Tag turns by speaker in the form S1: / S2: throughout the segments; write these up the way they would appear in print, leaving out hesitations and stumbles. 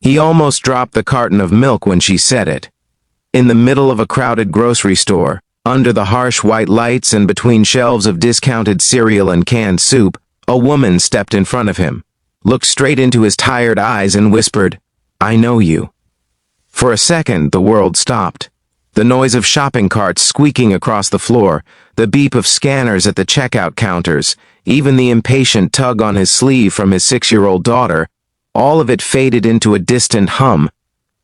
S1: He almost dropped the carton of milk when she said it. In the middle of a crowded grocery store, under the harsh white lights and between shelves of discounted cereal and canned soup, a woman stepped in front of him, looked straight into his tired eyes and whispered, "I know you." For a second, the world stopped. The noise of shopping carts squeaking across the floor, the beep of scanners at the checkout counters, even the impatient tug on his sleeve from his 6-year-old daughter, all of it faded into a distant hum.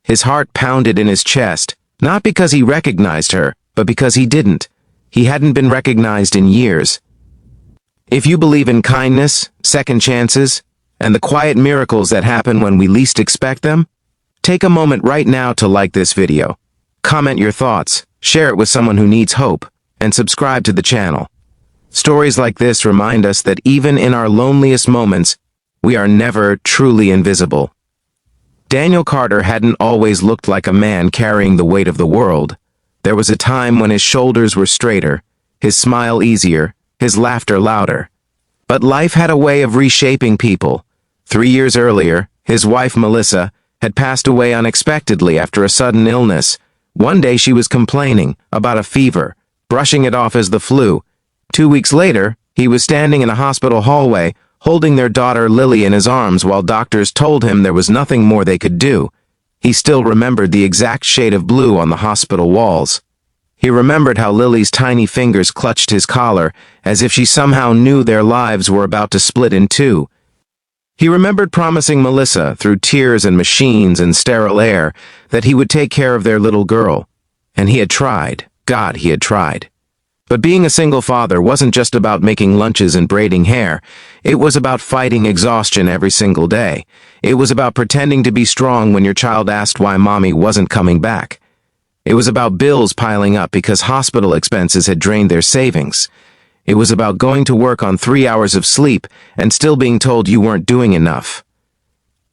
S1: His heart pounded in his chest, not because he recognized her, but because he didn't. He hadn't been recognized in years. If you believe in kindness, second chances, and the quiet miracles that happen when we least expect them, take a moment right now to like this video, comment your thoughts, share it with someone who needs hope, and subscribe to the channel. Stories like this remind us that even in our loneliest moments, we are never truly invisible. Daniel Carter hadn't always looked like a man carrying the weight of the world. There was a time when his shoulders were straighter, his smile easier, his laughter louder. But life had a way of reshaping people. 3 years earlier, his wife Melissa had passed away unexpectedly after a sudden illness. One day she was complaining about a fever, brushing it off as the flu. 2 weeks later, he was standing in a hospital hallway, holding their daughter Lily in his arms while doctors told him there was nothing more they could do. He still remembered the exact shade of blue on the hospital walls. He remembered how Lily's tiny fingers clutched his collar, as if she somehow knew their lives were about to split in two. He remembered promising Melissa, through tears and machines and sterile air, that he would take care of their little girl. And he had tried. God, he had tried. But being a single father wasn't just about making lunches and braiding hair. It was about fighting exhaustion every single day. It was about pretending to be strong when your child asked why mommy wasn't coming back. It was about bills piling up because hospital expenses had drained their savings. It was about going to work on 3 hours of sleep and still being told you weren't doing enough.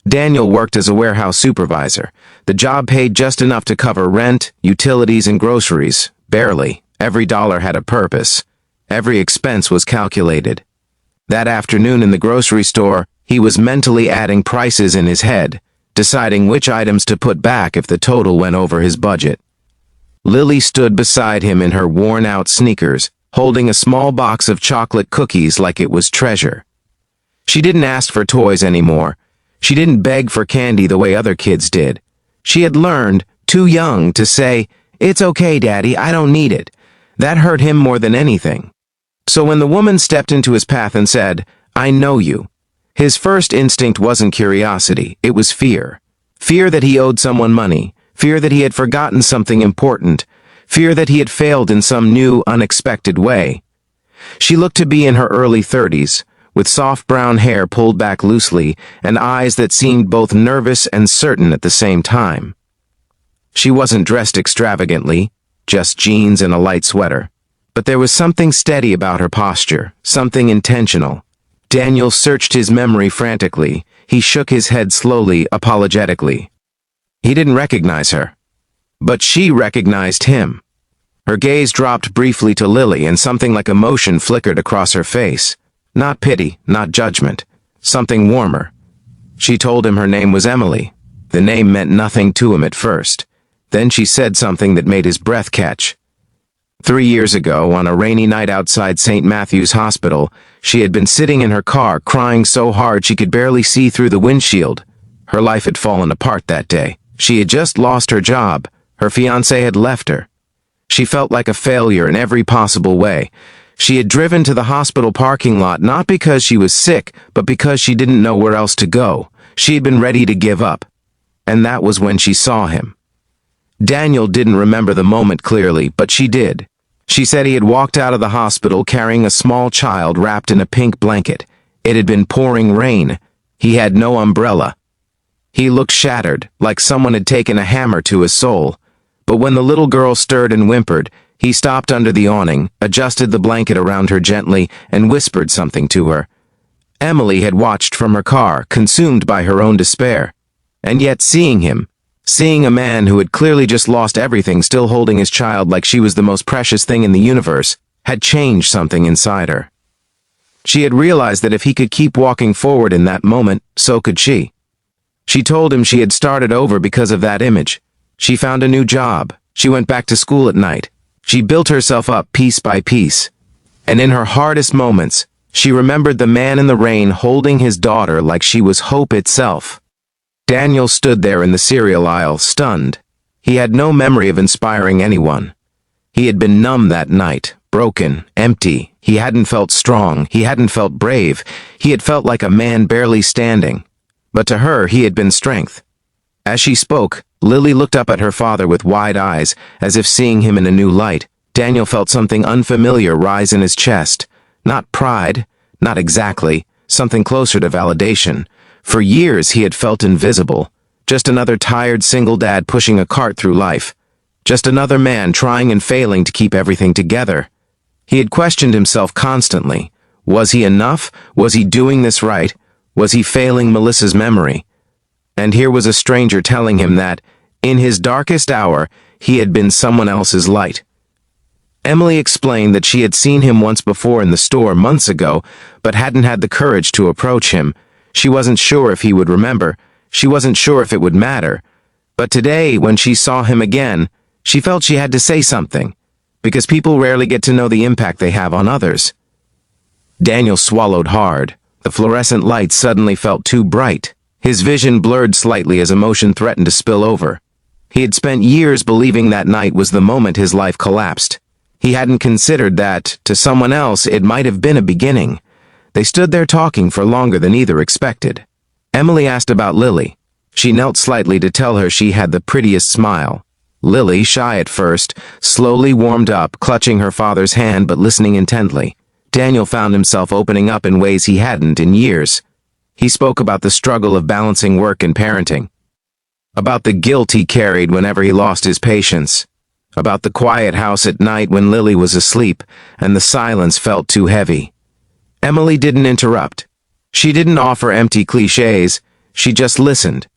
S1: Daniel worked as a warehouse supervisor. The job paid just enough to cover rent, utilities, and groceries. Barely. Every dollar had a purpose. Every expense was calculated. That afternoon in the grocery store, he was mentally adding prices in his head, deciding which items to put back if the total went over his budget. Lily stood beside him in her worn-out sneakers, holding a small box of chocolate cookies like it was treasure. She didn't ask for toys anymore. She didn't beg for candy the way other kids did. She had learned, too young, to say, "It's okay, Daddy, I don't need it." That hurt him more than anything. So when the woman stepped into his path and said, "I know you," his first instinct wasn't curiosity, it was fear. Fear that he owed someone money, fear that he had forgotten something important, fear that he had failed in some new, unexpected way. She looked to be in her early 30s, with soft brown hair pulled back loosely and eyes that seemed both nervous and certain at the same time. She wasn't dressed extravagantly, just jeans and a light sweater. But there was something steady about her posture, something intentional. Daniel searched his memory frantically. He shook his head slowly, apologetically. He didn't recognize her. But she recognized him. Her gaze dropped briefly to Lily, and something like emotion flickered across her face. Not pity, not judgment. Something warmer. She told him her name was Emily. The name meant nothing to him at first. Then she said something that made his breath catch. 3 years ago, on a rainy night outside St. Matthew's Hospital, she had been sitting in her car crying so hard she could barely see through the windshield. Her life had fallen apart that day. She had just lost her job. Her fiancé had left her. She felt like a failure in every possible way. She had driven to the hospital parking lot not because she was sick, but because she didn't know where else to go. She had been ready to give up. And that was when she saw him. Daniel didn't remember the moment clearly, but she did. She said he had walked out of the hospital carrying a small child wrapped in a pink blanket. It had been pouring rain. He had no umbrella. He looked shattered, like someone had taken a hammer to his soul. But when the little girl stirred and whimpered, he stopped under the awning, adjusted the blanket around her gently, and whispered something to her. Emily had watched from her car, consumed by her own despair. And yet seeing him, seeing a man who had clearly just lost everything still holding his child like she was the most precious thing in the universe, had changed something inside her. She had realized that if he could keep walking forward in that moment, so could she. She told him she had started over because of that image. She found a new job. She went back to school at night. She built herself up piece by piece. And in her hardest moments, she remembered the man in the rain holding his daughter like she was hope itself. Daniel stood there in the cereal aisle, stunned. He had no memory of inspiring anyone. He had been numb that night, broken, empty. He hadn't felt strong. He hadn't felt brave. He had felt like a man barely standing. But to her, he had been strength. As she spoke, Lily looked up at her father with wide eyes, as if seeing him in a new light. Daniel felt something unfamiliar rise in his chest. Not pride, not exactly, something closer to validation. For years he had felt invisible. Just another tired single dad pushing a cart through life. Just another man trying and failing to keep everything together. He had questioned himself constantly. Was he enough? Was he doing this right? Was he failing Melissa's memory? And here was a stranger telling him that, in his darkest hour, he had been someone else's light. Emily explained that she had seen him once before in the store months ago, but hadn't had the courage to approach him. She wasn't sure if he would remember. She wasn't sure if it would matter. But today, when she saw him again, she felt she had to say something, because people rarely get to know the impact they have on others. Daniel swallowed hard. The fluorescent light suddenly felt too bright. His vision blurred slightly as emotion threatened to spill over. He had spent years believing that night was the moment his life collapsed. He hadn't considered that, to someone else, it might have been a beginning. They stood there talking for longer than either expected. Emily asked about Lily. She knelt slightly to tell her she had the prettiest smile. Lily, shy at first, slowly warmed up, clutching her father's hand but listening intently. Daniel found himself opening up in ways he hadn't in years. He spoke about the struggle of balancing work and parenting. About the guilt he carried whenever he lost his patience. About the quiet house at night when Lily was asleep and the silence felt too heavy. Emily didn't interrupt. She didn't offer empty cliches. She just listened.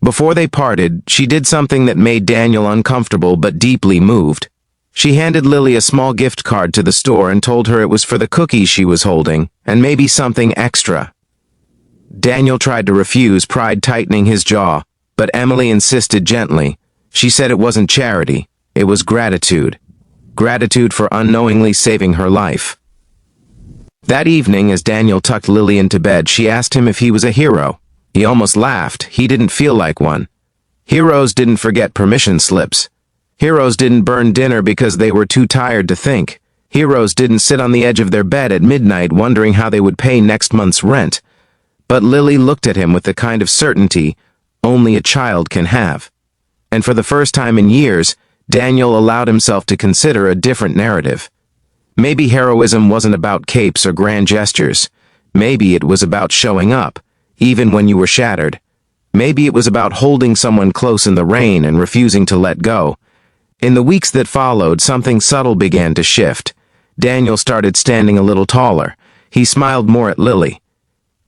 S1: Before they parted, she did something that made Daniel uncomfortable but deeply moved. She handed Lily a small gift card to the store and told her it was for the cookies she was holding, and maybe something extra. Daniel tried to refuse, pride tightening his jaw, but Emily insisted gently. She said it wasn't charity, it was gratitude. Gratitude for unknowingly saving her life. That evening, as Daniel tucked Lily into bed, she asked him if he was a hero. He almost laughed. He didn't feel like one. Heroes didn't forget permission slips. Heroes didn't burn dinner because they were too tired to think. Heroes didn't sit on the edge of their bed at midnight wondering how they would pay next month's rent. But Lily looked at him with the kind of certainty only a child can have. And for the first time in years, Daniel allowed himself to consider a different narrative. Maybe heroism wasn't about capes or grand gestures. Maybe it was about showing up, even when you were shattered. Maybe it was about holding someone close in the rain and refusing to let go. In the weeks that followed, something subtle began to shift. Daniel started standing a little taller. He smiled more at Lily.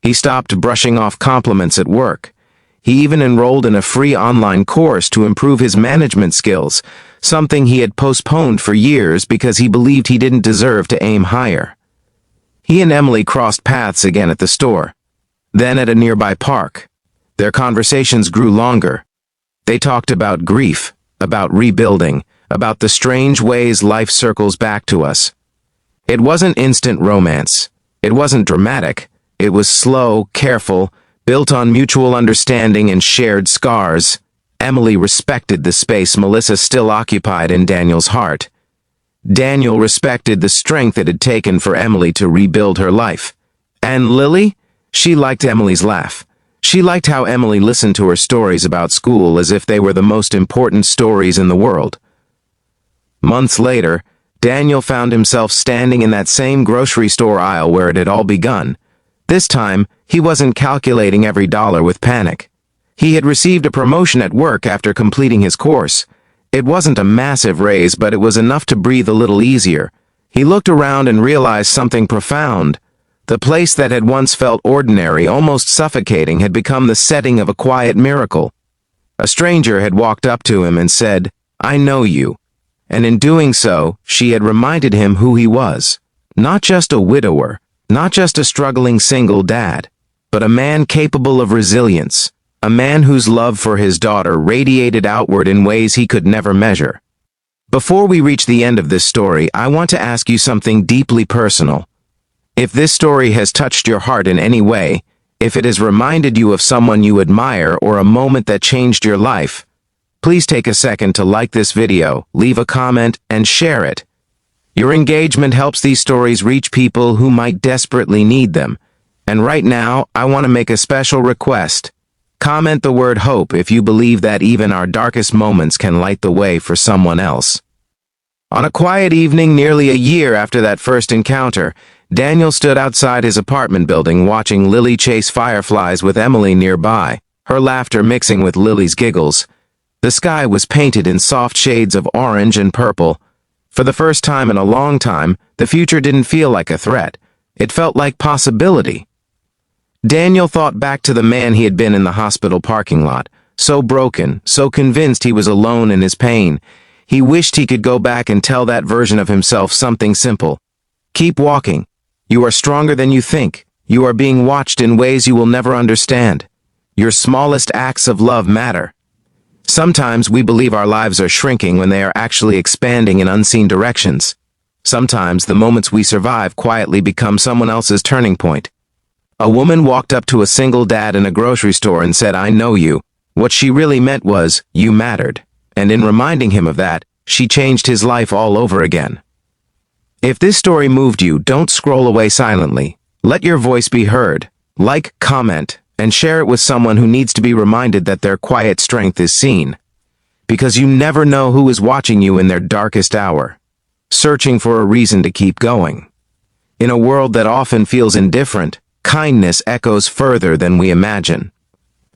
S1: He stopped brushing off compliments at work. He even enrolled in a free online course to improve his management skills, something he had postponed for years because he believed he didn't deserve to aim higher. He and Emily crossed paths again at the store, then at a nearby park. Their conversations grew longer. They talked about grief, about rebuilding, about the strange ways life circles back to us. It wasn't instant romance. It wasn't dramatic. It was slow, careful, built on mutual understanding and shared scars. Emily respected the space Melissa still occupied in Daniel's heart. Daniel respected the strength it had taken for Emily to rebuild her life. And Lily? She liked Emily's laugh. She liked how Emily listened to her stories about school as if they were the most important stories in the world. Months later, Daniel found himself standing in that same grocery store aisle where it had all begun. This time, he wasn't calculating every dollar with panic. He had received a promotion at work after completing his course. It wasn't a massive raise, but it was enough to breathe a little easier. He looked around and realized something profound. The place that had once felt ordinary, almost suffocating, had become the setting of a quiet miracle. A stranger had walked up to him and said, "I know you." And in doing so, she had reminded him who he was. Not just a widower, not just a struggling single dad, but a man capable of resilience, a man whose love for his daughter radiated outward in ways he could never measure. Before we reach the end of this story, I want to ask you something deeply personal. If this story has touched your heart in any way, if it has reminded you of someone you admire or a moment that changed your life, please take a second to like this video, leave a comment, and share it. Your engagement helps these stories reach people who might desperately need them. And right now, I want to make a special request. Comment the word hope if you believe that even our darkest moments can light the way for someone else. On a quiet evening nearly a year after that first encounter, Daniel stood outside his apartment building watching Lily chase fireflies with Emily nearby, her laughter mixing with Lily's giggles. The sky was painted in soft shades of orange and purple. For the first time in a long time, the future didn't feel like a threat. It felt like possibility. Daniel thought back to the man he had been in the hospital parking lot, so broken, so convinced he was alone in his pain. He wished he could go back and tell that version of himself something simple. Keep walking. You are stronger than you think. You are being watched in ways you will never understand. Your smallest acts of love matter. Sometimes we believe our lives are shrinking when they are actually expanding in unseen directions. Sometimes the moments we survive quietly become someone else's turning point. A woman walked up to a single dad in a grocery store and said, "I know you." What she really meant was, you mattered. And in reminding him of that, she changed his life all over again. If this story moved you, don't scroll away silently. Let your voice be heard. Like, comment, and share it with someone who needs to be reminded that their quiet strength is seen. Because you never know who is watching you in their darkest hour, searching for a reason to keep going. In a world that often feels indifferent, kindness echoes further than we imagine.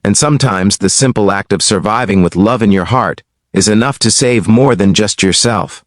S1: And sometimes the simple act of surviving with love in your heart is enough to save more than just yourself.